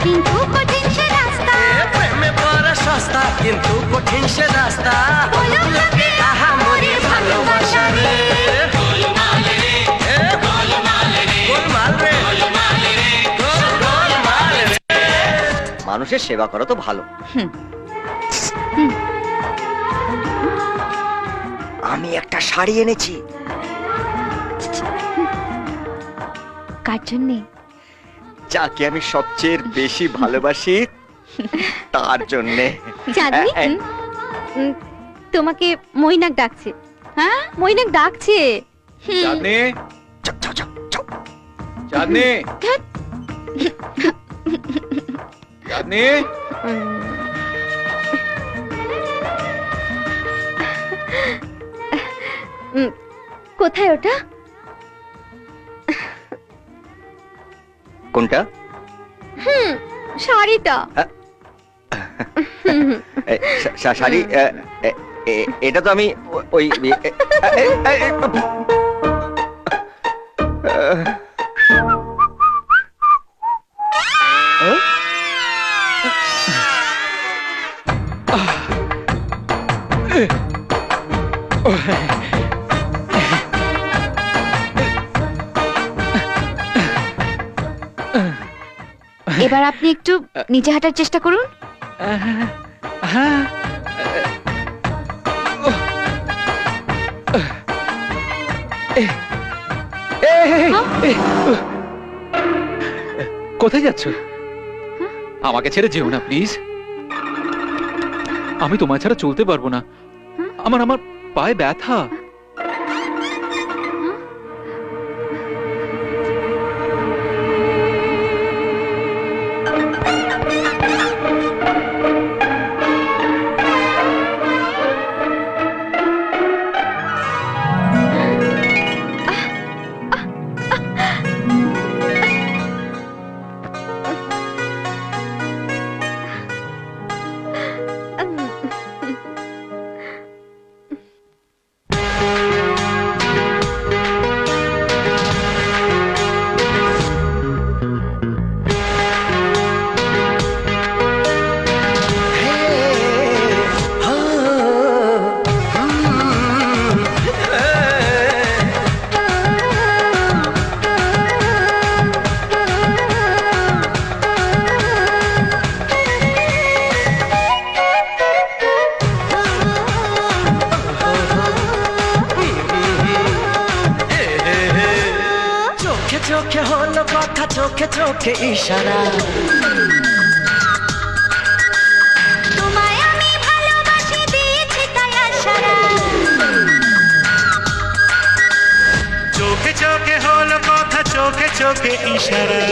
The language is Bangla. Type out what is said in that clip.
কিন্তু কঠিন সে রাস্তা, প্রেমে পড়া সস্তা কিন্তু কঠিন সে রাস্তা। বলো লোকে আহামরি ভালোবাসা রে, গোলমাল রে, গোলমাল রে। মানুষের সেবা করা তো ভালো। আমি একটা শাড়ি এনেছি। কার জন্যে? যাকে আমি সবচেয়ে বেশি ভালোবাসি তার জন্যে। চাঁদনি, তোমাকে মৈনাক ডাকছে। হ্যাঁ, মৈনাক ডাকছে। চাঁদনি, যাও, যাও, যাও, যাও। চাঁদনি, চাঁদনি, কোথায় ওটা? কোনটা? শাড়িটা। শাড়ি? এটা তো আমি ওই এবার আপনি একটু নিচে হাঁটার চেষ্টা করুন। হ্যাঁ, কোথায় যাচ্ছ? আমাকে ছেড়ে যেও না প্লিজ। আমি তোমার ছাড়া চলতে পারবো না। আমার আমার পায়ে ব্যথা। চোখে হলো কথা, চোখে চোখে ইশারা। তোমায় আমি ভালোবাসি দিয়েছি তাই আশারা। চোখে চোখে হলো কথা, চোখে চোখে ইশারা।